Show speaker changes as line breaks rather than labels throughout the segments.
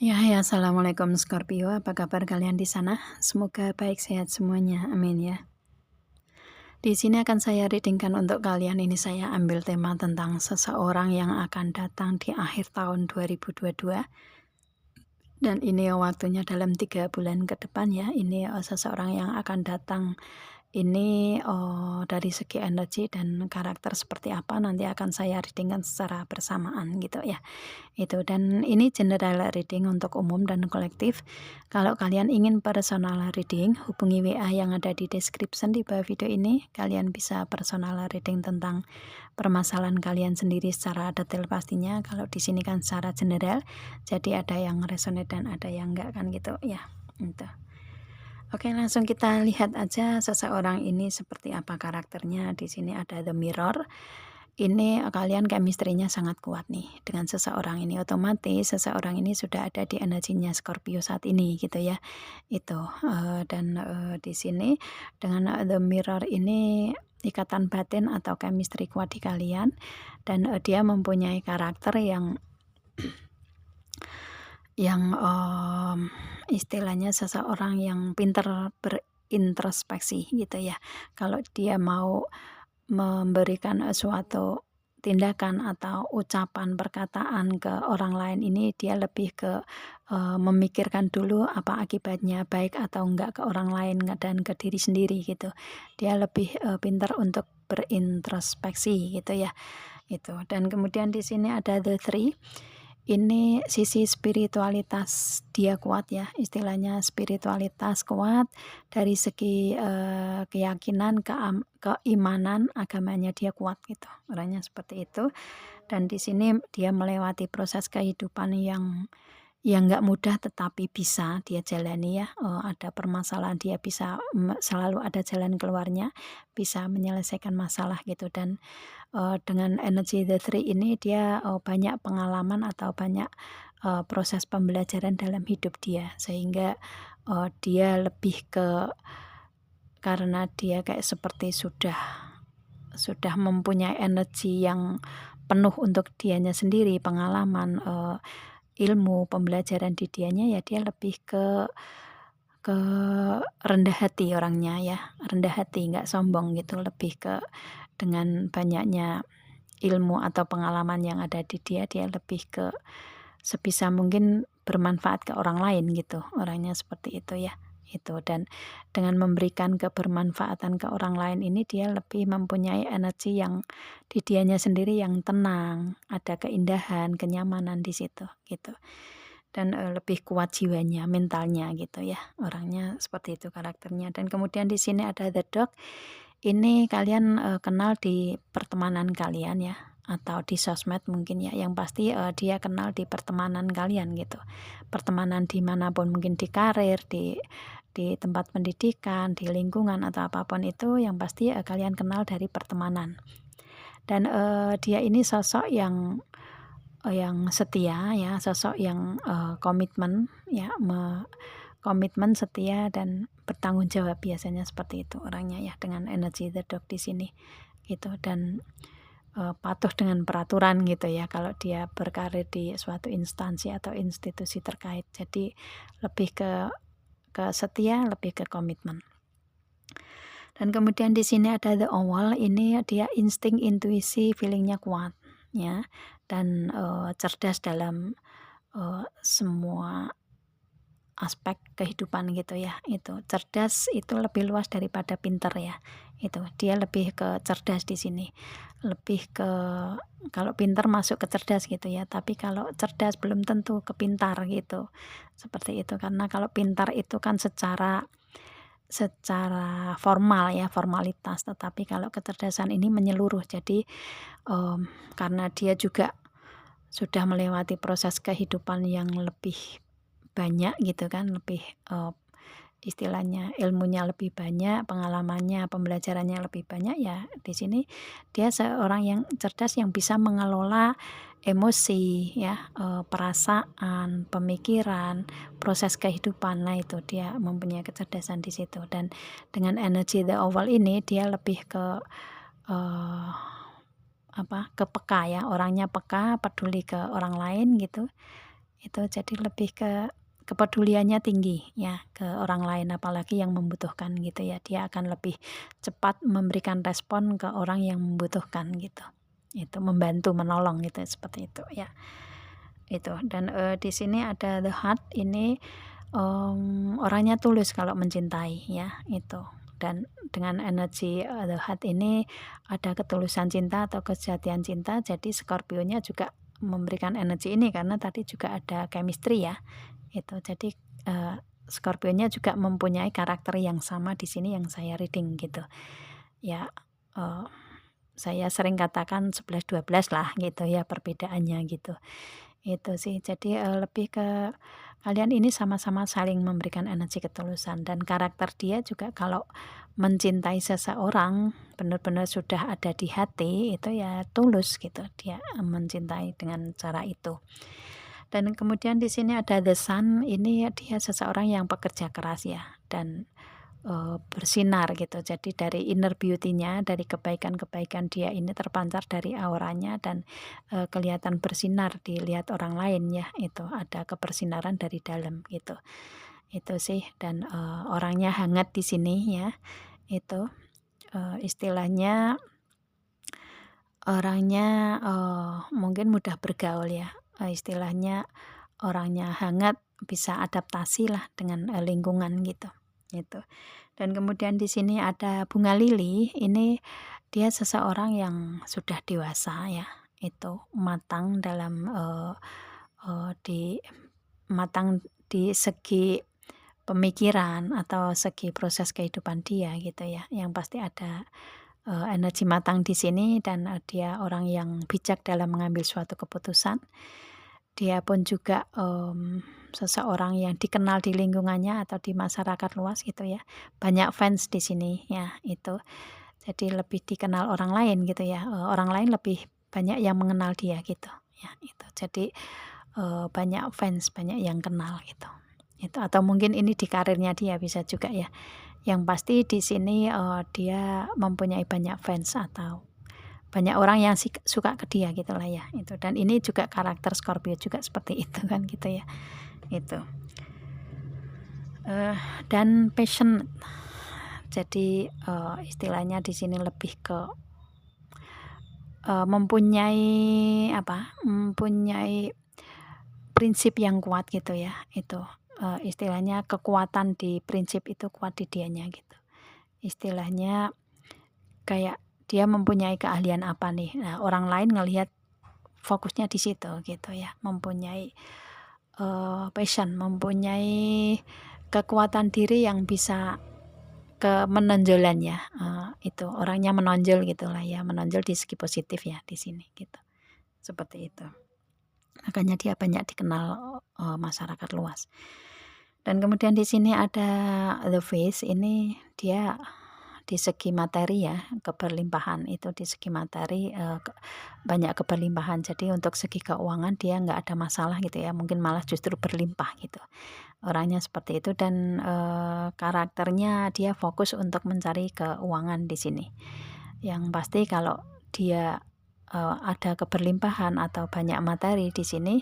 Ya, assalamualaikum Scorpio, apa kabar kalian di sana? Semoga baik sehat semuanya, amin ya. Di sini akan saya readingkan untuk kalian. Ini saya ambil tema tentang seseorang yang akan datang di akhir tahun 2022. Dan ini waktunya dalam 3 bulan ke depan ya. Ini seseorang yang akan datang ini dari segi energi dan karakter seperti apa nanti akan saya readingkan secara bersamaan gitu ya. Itu, dan ini general reading untuk umum dan kolektif. Kalau kalian ingin personal reading, hubungi WA yang ada di description di bawah video ini. Kalian bisa personal reading tentang permasalahan kalian sendiri secara detail pastinya. Kalau di sini kan secara general, jadi ada yang resonate dan ada yang enggak kan gitu ya. Itu. Oke, langsung kita lihat aja seseorang ini seperti apa karakternya. Di sini ada The Mirror. Ini kalian chemistry-nya sangat kuat nih dengan seseorang ini. Otomatis seseorang ini sudah ada di energinya Scorpio saat ini gitu ya. Itu dan di sini dengan The Mirror ini ikatan batin atau chemistry kuat di kalian, dan dia mempunyai karakter yang istilahnya seseorang yang pinter berintrospeksi gitu ya. Kalau dia mau memberikan suatu tindakan atau ucapan perkataan ke orang lain ini dia lebih ke memikirkan dulu apa akibatnya baik atau enggak ke orang lain dan ke diri sendiri gitu. Dia lebih pintar untuk berintrospeksi gitu ya. Itu. Dan kemudian di sini ada The Three. Ini sisi spiritualitas dia kuat ya, istilahnya spiritualitas kuat dari segi keyakinan, keimanan, agamanya dia kuat gitu, orangnya seperti itu. Dan di sini dia melewati proses kehidupan yang nggak mudah tetapi bisa dia jalani ya. Ada permasalahan dia bisa selalu ada jalan keluarnya, bisa menyelesaikan masalah gitu. Dan dengan energi The Three ini dia banyak pengalaman atau banyak proses pembelajaran dalam hidup dia, sehingga dia lebih ke, karena dia kayak seperti sudah mempunyai energi yang penuh untuk dianya sendiri, pengalaman, ilmu, pembelajaran di dianya ya, dia lebih ke rendah hati orangnya ya, rendah hati, nggak sombong gitu, lebih ke dengan banyaknya ilmu atau pengalaman yang ada di dia, dia lebih ke sebisa mungkin bermanfaat ke orang lain gitu, orangnya seperti itu ya. Itu, dan dengan memberikan kebermanfaatan ke orang lain ini dia lebih mempunyai energi yang di dianya sendiri yang tenang, ada keindahan, kenyamanan di situ gitu. Dan lebih kuat jiwanya, mentalnya gitu ya. Orangnya seperti itu karakternya. Dan kemudian di sini ada The Dog. Ini kalian kenal di pertemanan kalian ya, atau di sosmed mungkin ya. Yang pasti dia kenal di pertemanan kalian gitu. Pertemanan dimanapun, mungkin di karir, di tempat pendidikan, di lingkungan atau apapun itu, yang pasti kalian kenal dari pertemanan. Dan dia ini sosok yang setia ya, sosok yang komitmen ya, komitmen, setia, dan bertanggung jawab, biasanya seperti itu orangnya ya, dengan energi The Dog di sini gitu. Dan patuh dengan peraturan gitu ya kalau dia berkarir di suatu instansi atau institusi terkait. Jadi lebih ke setia, lebih ke komitmen. Dan kemudian di sini ada The Owl. Ini dia insting, intuisi, feelingnya kuat ya, dan cerdas dalam semua aspek kehidupan gitu ya. Itu cerdas itu lebih luas daripada pinter ya. Itu dia lebih ke cerdas di sini, lebih ke, kalau pinter masuk ke cerdas gitu ya, tapi kalau cerdas belum tentu ke pintar gitu, seperti itu. Karena kalau pintar itu kan secara formal ya, formalitas, tetapi kalau kecerdasan ini menyeluruh. Jadi karena dia juga sudah melewati proses kehidupan yang lebih banyak gitu kan, lebih istilahnya ilmunya lebih banyak, pengalamannya, pembelajarannya lebih banyak ya. Di sini dia seorang yang cerdas yang bisa mengelola emosi ya, perasaan, pemikiran, proses kehidupan. Nah, itu dia mempunyai kecerdasan di situ. Dan dengan energi The Owl ini dia lebih ke ke peka ya, orangnya peka, peduli ke orang lain gitu. Itu jadi lebih ke kepeduliannya tinggi ya ke orang lain, apalagi yang membutuhkan gitu ya. Dia akan lebih cepat memberikan respon ke orang yang membutuhkan gitu. Itu membantu, menolong gitu, seperti itu ya. Itu dan, di sini ada the heart ini, orangnya tulus kalau mencintai ya, itu. Dan dengan energi, the heart ini ada ketulusan cinta atau kesejatian cinta, jadi Scorpio-nya juga memberikan energi ini karena tadi juga ada chemistry ya, itu. Jadi, Scorpio-nya juga mempunyai karakter yang sama di sini yang saya reading gitu. Ya, eee, saya sering katakan 11-12 lah gitu ya perbedaannya gitu. Itu sih. Jadi, lebih ke kalian ini sama-sama saling memberikan energi ketulusan dan karakter dia juga kalau mencintai seseorang benar-benar sudah ada di hati, itu ya tulus gitu dia, mencintai dengan cara itu. Dan kemudian di sini ada the sun, ini dia seseorang yang pekerja keras ya dan bersinar gitu. Jadi dari inner beauty-nya, dari kebaikan-kebaikan dia ini terpancar dari auranya dan, kelihatan bersinar dilihat orang lain ya, itu ada kebersinaran dari dalam gitu. Itu sih dan, orangnya hangat di sini ya, itu, istilahnya orangnya, mungkin mudah bergaul ya, istilahnya orangnya hangat, bisa adaptasi lah dengan, lingkungan gitu, gitu. Dan kemudian di sini ada bunga lili, ini dia seseorang yang sudah dewasa ya, itu matang dalam, di matang di segi pemikiran atau segi proses kehidupan dia gitu ya, yang pasti ada, energi matang di sini dan, dia orang yang bijak dalam mengambil suatu keputusan. Dia pun juga, seseorang yang dikenal di lingkungannya atau di masyarakat luas gitu ya. Banyak fans di sini ya, itu. Jadi lebih dikenal orang lain gitu ya, orang lain lebih banyak yang mengenal dia gitu ya, itu. Jadi, banyak fans, banyak yang kenal gitu. Itu atau mungkin ini di karirnya dia bisa juga ya. Yang pasti di sini, dia mempunyai banyak fans atau banyak orang yang suka ke dia gitulah ya, itu. Dan ini juga karakter Scorpio juga seperti itu kan gitu ya, itu. Dan passionate. Jadi, istilahnya di sini lebih ke, mempunyai apa, mempunyai prinsip yang kuat gitu ya, itu. Istilahnya kekuatan di prinsip itu kuat di dianya gitu. Istilahnya kayak dia mempunyai keahlian apa nih, nah orang lain ngelihat fokusnya di situ gitu ya, mempunyai, passion, mempunyai kekuatan diri yang bisa ke menonjolan ya, itu orangnya menonjol gitulah ya, menonjol di segi positif ya di sini gitu, seperti itu. Makanya dia banyak dikenal, masyarakat luas. Dan kemudian di sini ada the face, ini dia di segi materi ya, keberlimpahan itu di segi materi, banyak keberlimpahan. Jadi untuk segi keuangan dia nggak ada masalah gitu ya, mungkin malah justru berlimpah gitu. Orangnya seperti itu dan, karakternya dia fokus untuk mencari keuangan di sini. Yang pasti kalau dia, ada keberlimpahan atau banyak materi di sini,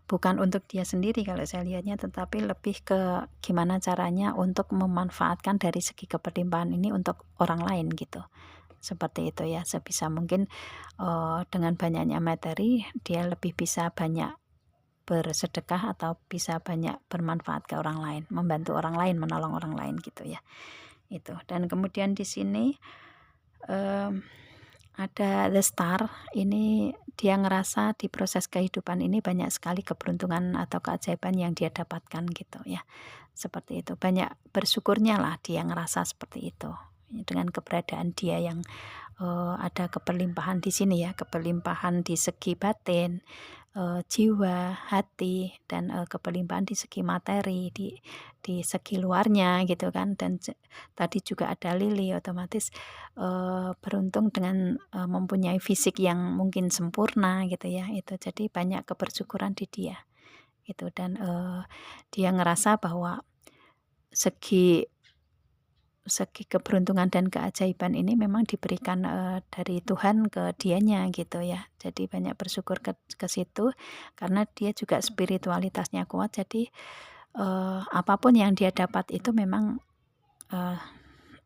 bukan untuk dia sendiri kalau saya lihatnya, tetapi lebih ke gimana caranya untuk memanfaatkan dari segi keberlimpahan ini untuk orang lain gitu. Seperti itu ya, sebisa mungkin, dengan banyaknya materi dia lebih bisa banyak bersedekah atau bisa banyak bermanfaat ke orang lain, membantu orang lain, menolong orang lain gitu ya, itu. Dan kemudian di sini, mmm, ada the star, ini dia ngerasa di proses kehidupan ini banyak sekali keberuntungan atau keajaiban yang dia dapatkan gitu ya, seperti itu. Banyak bersyukurnya lah dia ngerasa seperti itu, dengan keberadaan dia yang, ada keberlimpahan di sini ya, keberlimpahan di segi batin, jiwa, hati, dan, keberlimpahan di segi materi, di segi luarnya gitu kan, dan tadi juga ada lili, otomatis, beruntung dengan, mempunyai fisik yang mungkin sempurna gitu ya, itu. Jadi banyak kebersyukuran di dia, gitu. Dan, dia ngerasa bahwa segi segi keberuntungan dan keajaiban ini memang diberikan, dari Tuhan ke dianya gitu ya. Jadi banyak bersyukur ke situ karena dia juga spiritualitasnya kuat jadi, apa yang dia dapat itu memang, eee,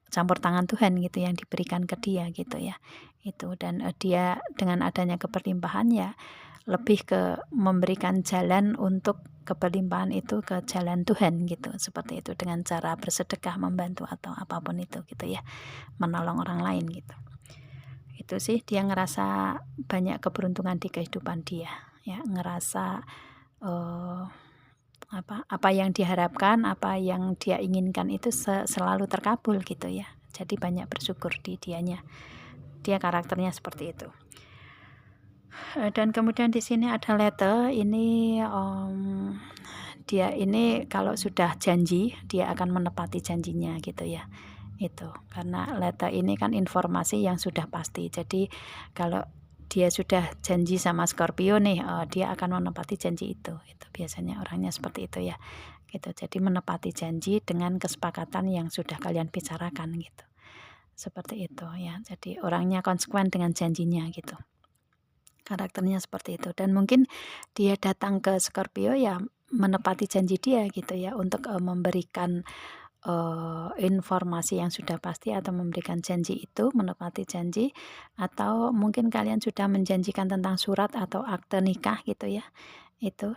campur tangan Tuhan gitu yang diberikan ke dia gitu ya. Itu dan, dia dengan adanya keberlimpahan ya lebih ke memberikan jalan untuk keberlimpahan itu ke jalan Tuhan gitu, seperti itu dengan cara bersedekah, membantu atau apapun itu gitu ya, menolong orang lain gitu. Itu sih dia ngerasa banyak keberuntungan di kehidupan dia ya, ngerasa, eee, apa yang diharapkan, apa yang dia inginkan itu selalu terkabul gitu ya. Jadi banyak bersyukur di dianya. Dia karakternya seperti itu. Dan kemudian di sini ada Lete, ini, dia ini kalau sudah janji, dia akan menepati janjinya gitu ya, itu. Karena Lete ini kan informasi yang sudah pasti, jadi kalau dia sudah janji sama Scorpio nih, dia akan menepati janji itu biasanya orangnya seperti itu ya, gitu. Jadi menepati janji dengan kesepakatan yang sudah kalian bicarakan gitu, seperti itu ya. Jadi orangnya konsekuen dengan janjinya gitu. Karakternya seperti itu dan mungkin dia datang ke Scorpio ya menepati janji dia gitu ya untuk, memberikan, informasi yang sudah pasti atau memberikan janji itu, menepati janji atau mungkin kalian sudah menjanjikan tentang surat atau akte nikah gitu ya, itu,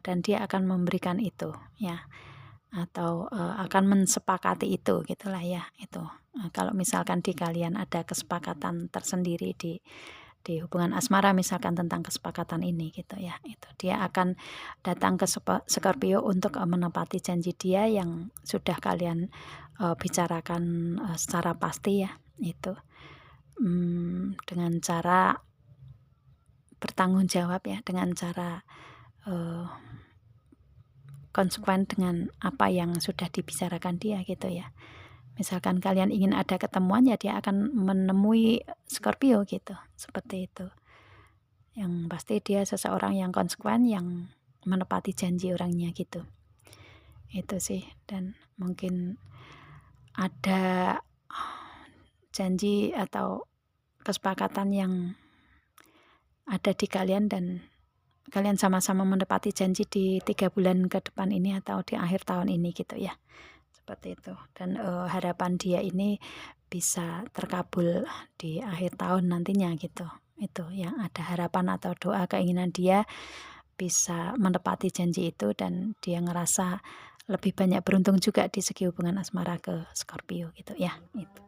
dan dia akan memberikan itu ya atau, akan mensepakati itu gitulah ya itu, kalau misalkan di kalian ada kesepakatan tersendiri di hubungan asmara misalkan tentang kesepakatan ini gitu ya, itu dia akan datang ke Scorpio untuk, menepati janji dia yang sudah kalian, bicarakan, secara pasti ya, itu. Dengan cara bertanggung jawab ya, dengan cara, eee, konsekuen dengan apa yang sudah dibicarakan dia gitu ya. Misalkan kalian ingin ada ketemuan ya dia akan menemui Scorpio gitu, seperti itu. Yang pasti dia seseorang yang konsekuen, yang menepati janji orangnya gitu. Itu sih dan mungkin ada janji atau kesepakatan yang ada di kalian dan kalian sama-sama menepati janji di 3 bulan ke depan ini atau di akhir tahun ini gitu ya. Seperti itu dan, harapan dia ini bisa terkabul di akhir tahun nantinya gitu. Itu yang ada harapan atau doa keinginan dia bisa menepati janji itu dan dia ngerasa lebih banyak beruntung juga di segi hubungan asmara ke Scorpio gitu ya, itu.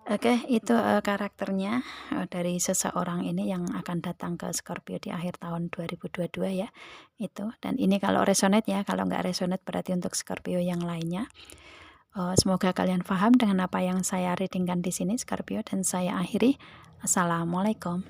Oke, itu, karakternya, dari seseorang ini yang akan datang ke Scorpio di akhir tahun 2022 ya, itu. Dan ini kalau resonate ya, kalau nggak resonate berarti untuk Scorpio yang lainnya. Semoga kalian paham dengan apa yang saya reading-kan di sini Scorpio dan saya akhiri. Assalamualaikum.